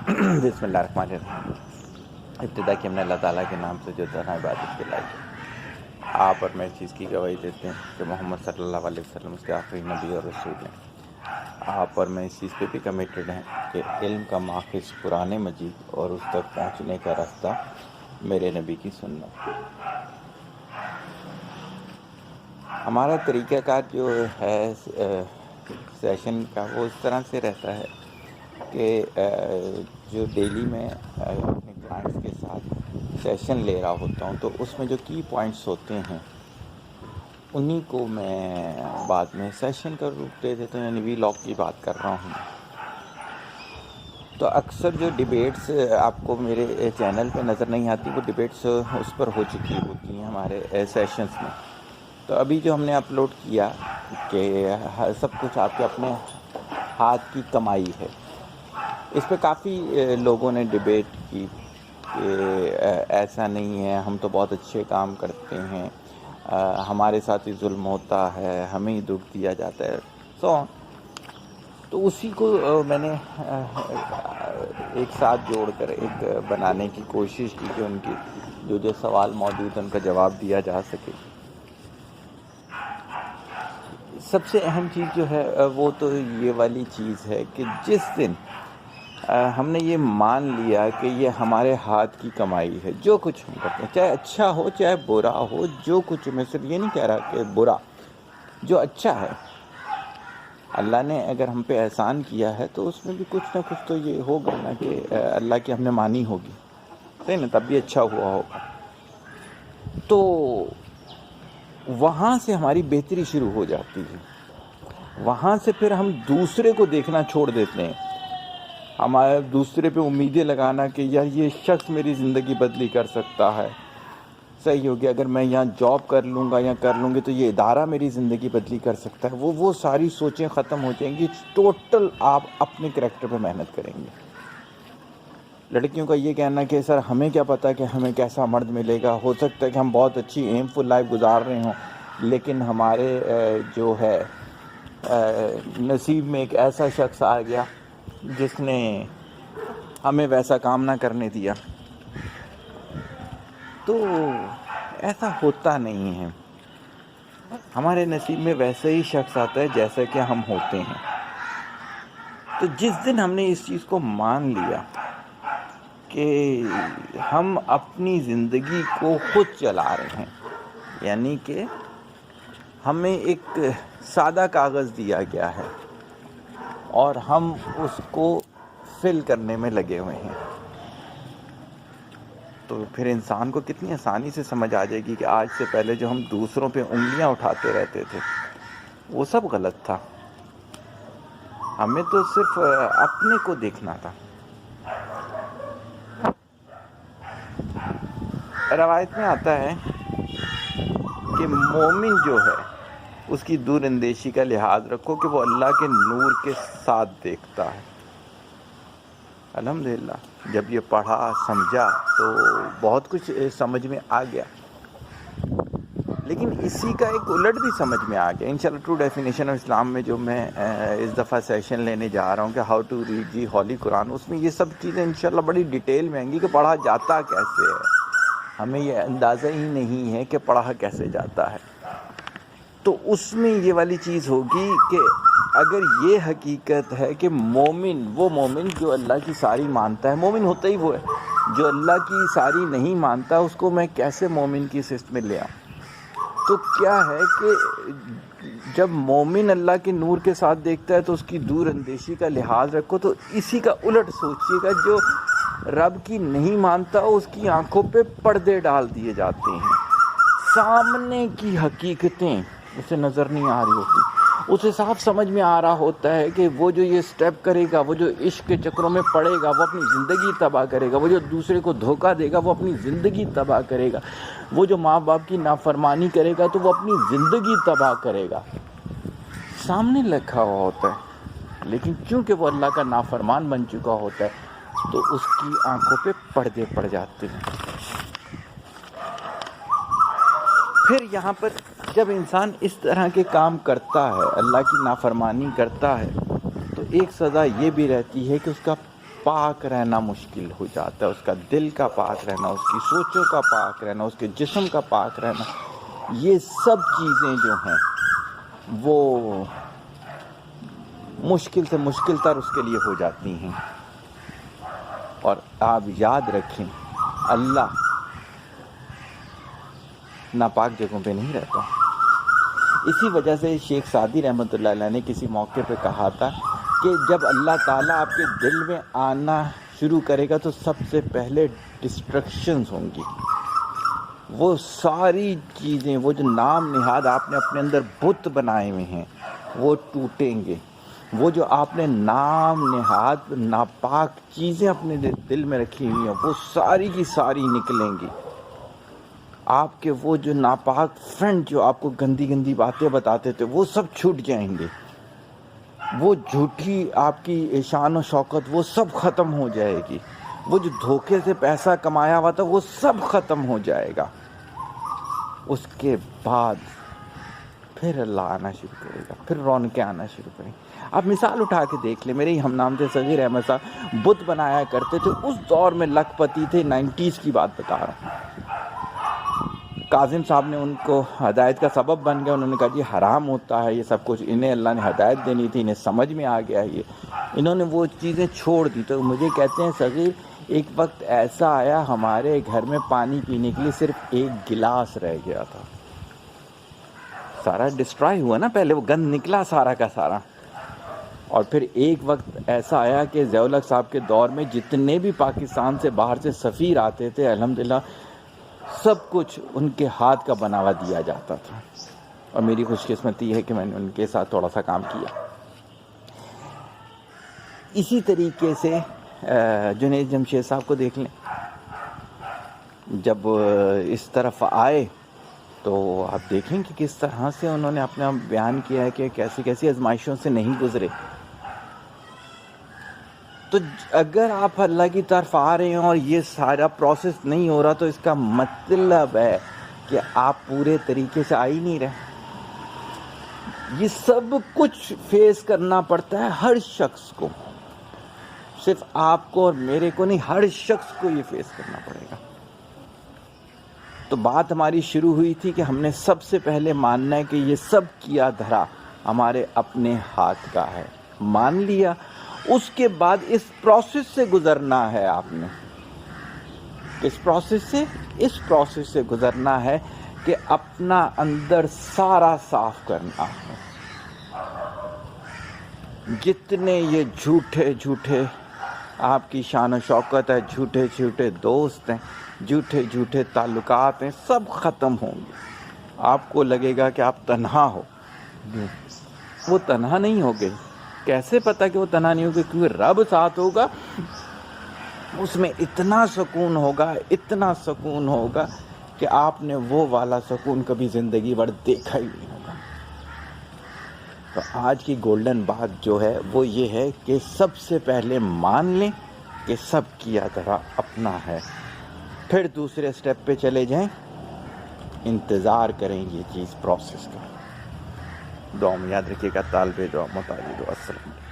بسم اللہ الرحمن الرحیم۔ ابتدا کی ہم نے اللہ تعالیٰ کے نام سے جو تنہا عبادت کے لائق ہے۔ آپ اور میں اس چیز کی گواہی دیتے ہیں کہ محمد صلی اللہ علیہ وسلم اس کے آخری نبی اور رسول ہیں۔ آپ اور میں اس چیز پہ بھی کمیٹڈ ہیں کہ علم کا ماخذ قرآن مجید اور اس تک پہنچنے کا راستہ میرے نبی کی سنت۔ ہمارا طریقہ کار جو ہے سیشن کا وہ اس طرح سے رہتا ہے کہ جو ڈیلی میں اپنے کلائنٹس کے ساتھ سیشن لے رہا ہوتا ہوں تو اس میں جو کی پوائنٹس ہوتے ہیں انہی کو میں بعد میں سیشن کا روپ دے دیتا ہوں، یعنی وی لاگ کی بات کر رہا ہوں۔ تو اکثر جو ڈیبیٹس آپ کو میرے چینل پہ نظر نہیں آتی وہ ڈیبیٹس اس پر ہو چکی ہوتی ہیں ہمارے سیشنز میں۔ تو ابھی جو ہم نے اپلوڈ کیا کہ سب کچھ آپ کے اپنے ہاتھ کی کمائی ہے، اس پہ کافی لوگوں نے ڈیبیٹ کی کہ ایسا نہیں ہے، ہم تو بہت اچھے کام کرتے ہیں، ہمارے ساتھ ہی ظلم ہوتا ہے، ہمیں ہی دکھ دیا جاتا ہے، تو اسی کو میں نے ایک ساتھ جوڑ کر ایک بنانے کی کوشش کی کہ ان کی جو سوال موجود ہیں ان کا جواب دیا جا سکے۔ سب سے اہم چیز جو ہے وہ تو یہ والی چیز ہے کہ جس دن ہم نے یہ مان لیا کہ یہ ہمارے ہاتھ کی کمائی ہے، جو کچھ ہم کرتے ہیں چاہے اچھا ہو چاہے برا ہو، جو کچھ، میں صرف یہ نہیں کہہ رہا کہ برا، جو اچھا ہے اللہ نے اگر ہم پہ احسان کیا ہے تو اس میں بھی کچھ نہ کچھ تو یہ ہوگا نا کہ اللہ کی ہم نے مانی ہوگی، صحیح نا، تب بھی اچھا ہوا ہوگا۔ تو وہاں سے ہماری بہتری شروع ہو جاتی ہے، وہاں سے پھر ہم دوسرے کو دیکھنا چھوڑ دیتے ہیں، ہمارے دوسرے پہ امیدیں لگانا کہ یار یہ شخص میری زندگی بدلی کر سکتا ہے، صحیح ہوگی، اگر میں یہاں جاب کر لوں گا یا کر لوں گی تو یہ ادارہ میری زندگی بدلی کر سکتا ہے۔ وہ ساری سوچیں ختم ہو جائیں گی، ٹوٹل آپ اپنے کریکٹر پہ محنت کریں گے۔ لڑکیوں کا یہ کہنا کہ سر ہمیں کیا پتہ کہ ہمیں کیسا مرد ملے گا، ہو سکتا ہے کہ ہم بہت اچھی ایم فل لائف گزار رہے ہوں لیکن ہمارے جو ہے نصیب میں ایک ایسا شخص آ گیا جس نے ہمیں ویسا کام نہ کرنے دیا۔ تو ایسا ہوتا نہیں ہے، ہمارے نصیب میں ویسا ہی شخص آتا ہے جیسا کہ ہم ہوتے ہیں۔ تو جس دن ہم نے اس چیز کو مان لیا کہ ہم اپنی زندگی کو خود چلا رہے ہیں، یعنی کہ ہمیں ایک سادہ کاغذ دیا گیا ہے اور ہم اس کو فل کرنے میں لگے ہوئے ہیں، تو پھر انسان کو کتنی آسانی سے سمجھ آ جائے گی کہ آج سے پہلے جو ہم دوسروں پہ انگلیاں اٹھاتے رہتے تھے وہ سب غلط تھا، ہمیں تو صرف اپنے کو دیکھنا تھا۔ روایت میں آتا ہے کہ مومن جو ہے اس کی دور اندیشی کا لحاظ رکھو کہ وہ اللہ کے نور کے ساتھ دیکھتا ہے۔ الحمدللہ جب یہ پڑھا سمجھا تو بہت کچھ سمجھ میں آ گیا، لیکن اسی کا ایک الٹ بھی سمجھ میں آ گیا۔ انشاءاللہ ٹرو ڈیفینیشن آف اسلام میں جو میں اس دفعہ سیشن لینے جا رہا ہوں کہ how to read the holy Quran, اس میں یہ سب چیزیں انشاءاللہ بڑی ڈیٹیل میں آئیں گی کہ پڑھا جاتا کیسے ہے، ہمیں یہ اندازہ ہی نہیں ہے کہ پڑھا کیسے جاتا ہے۔ تو اس میں یہ والی چیز ہوگی کہ اگر یہ حقیقت ہے کہ مومن، وہ مومن جو اللہ کی ساری مانتا ہے، مومن ہوتا ہی وہ ہے، جو اللہ کی ساری نہیں مانتا اس کو میں کیسے مومن کی صفت میں لے آؤں؟ تو کیا ہے کہ جب مومن اللہ کے نور کے ساتھ دیکھتا ہے تو اس کی دور اندیشی کا لحاظ رکھو، تو اسی کا الٹ سوچیے گا، جو رب کی نہیں مانتا اس کی آنکھوں پہ پردے ڈال دیے جاتے ہیں، سامنے کی حقیقتیں اسے نظر نہیں آ رہی ہوتی، اسے صاف سمجھ میں آ رہا ہوتا ہے کہ وہ جو یہ سٹیپ کرے گا، وہ جو عشق کے چکروں میں پڑے گا وہ اپنی زندگی تباہ کرے گا، وہ جو دوسرے کو دھوکہ دے گا وہ اپنی زندگی تباہ کرے گا، وہ جو ماں باپ کی نافرمانی کرے گا تو وہ اپنی زندگی تباہ کرے گا، سامنے لکھا ہوا ہوتا ہے، لیکن چونکہ وہ اللہ کا نافرمان بن چکا ہوتا ہے تو اس کی آنکھوں پہ پردے پڑ جاتے ہیں۔ پھر یہاں پر جب انسان اس طرح کے کام کرتا ہے، اللہ کی نافرمانی کرتا ہے، تو ایک سزا یہ بھی رہتی ہے کہ اس کا پاک رہنا مشکل ہو جاتا ہے، اس کا دل کا پاک رہنا، اس کی سوچوں کا پاک رہنا، اس کے جسم کا پاک رہنا، یہ سب چیزیں جو ہیں وہ مشکل سے مشکل تر اس کے لیے ہو جاتی ہیں۔ اور آپ یاد رکھیں، اللہ ناپاک جگہوں پہ نہیں رہتا۔ اسی وجہ سے شیخ سعدی رحمۃ اللہ علیہ نے کسی موقع پہ کہا تھا کہ جب اللہ تعالیٰ آپ کے دل میں آنا شروع کرے گا تو سب سے پہلے ڈسٹرکشنز ہوں گی، وہ ساری چیزیں، وہ جو نام نہاد آپ نے اپنے اندر بت بنائے ہوئے ہیں وہ ٹوٹیں گے، وہ جو آپ نے نام نہاد ناپاک چیزیں اپنے دل میں رکھی ہوئی ہیں وہ ساری کی ساری نکلیں گی، آپ کے وہ جو ناپاک فرینڈ جو آپ کو گندی گندی باتیں بتاتے تھے وہ سب چھوٹ جائیں گے، وہ جھوٹی آپ کی شان و شوکت وہ سب ختم ہو جائے گی، وہ جو دھوکے سے پیسہ کمایا ہوا تھا وہ سب ختم ہو جائے گا۔ اس کے بعد پھر اللہ آنا شروع کرے گا، پھر رونقیں آنا شروع کریں گے۔ آپ مثال اٹھا کے دیکھ لیں، میرے ہی ہم نام تھے صغیر احمد صاحب، بت بنایا کرتے تھے، اس دور میں لکھ پتی تھے، 90s کی بات بتا رہا ہوں۔ کاظم صاحب نے ان کو ہدایت کا سبب بن گیا، انہوں نے کہا جی حرام ہوتا ہے یہ سب کچھ، انہیں اللہ نے ہدایت دینی تھی، انہیں سمجھ میں آ گیا یہ، انہوں نے وہ چیزیں چھوڑ دی۔ تو مجھے کہتے ہیں صغیر ایک وقت ایسا آیا ہمارے گھر میں پانی پینے کے لیے صرف ایک گلاس رہ گیا تھا، سارا ڈسٹرائے ہوا نا، پہلے وہ گند نکلا سارا کا سارا، اور پھر ایک وقت ایسا آیا کہ ضیاء الحق صاحب کے دور میں جتنے بھی پاکستان سے باہر سے سفیر آتے تھے الحمدللہ سب کچھ ان کے ہاتھ کا بنا ہوا دیا جاتا تھا، اور میری خوش قسمتی ہے کہ میں نے ان کے ساتھ تھوڑا سا کام کیا۔ اسی طریقے سے جنید جمشید صاحب کو دیکھ لیں، جب اس طرف آئے تو آپ دیکھیں کہ کس طرح سے انہوں نے اپنا بیان کیا ہے کہ کیسی کیسی آزمائشوں سے نہیں گزرے۔ تو اگر آپ اللہ کی طرف آ رہے ہیں اور یہ سارا پروسیس نہیں ہو رہا تو اس کا مطلب ہے کہ آپ پورے طریقے سے آ ہی نہیں رہے۔ یہ سب کچھ فیس کرنا پڑتا ہے ہر شخص کو، صرف آپ کو اور میرے کو نہیں، ہر شخص کو یہ فیس کرنا پڑے گا۔ تو بات ہماری شروع ہوئی تھی کہ ہم نے سب سے پہلے ماننا ہے کہ یہ سب کیا دھرا ہمارے اپنے ہاتھ کا ہے، مان لیا۔ اس کے بعد اس پروسیس سے گزرنا ہے، آپ نے اس پروسیس سے گزرنا ہے کہ اپنا اندر سارا صاف کرنا ہے۔ جتنے یہ جھوٹے آپ کی شان و شوکت ہے، جھوٹے دوست ہیں، جھوٹے تعلقات ہیں، سب ختم ہوں گے۔ آپ کو لگے گا کہ آپ تنہا ہو، وہ تنہا نہیں ہوگے۔ کیسے پتا کہ وہ تنہا نہیں ہوگا؟ کیونکہ رب ساتھ ہوگا، اس میں اتنا سکون ہوگا کہ آپ نے وہ والا سکون کبھی زندگی بھر دیکھا ہی نہیں ہوگا۔ تو آج کی گولڈن بات جو ہے وہ یہ ہے کہ سب سے پہلے مان لیں کہ سب کیا طرح اپنا ہے، پھر دوسرے سٹیپ پہ چلے جائیں، انتظار کریں یہ چیز پروسیس کا۔ دعا میں یاد رکھیے گا، طالب دعا متعلق السلام علیکم۔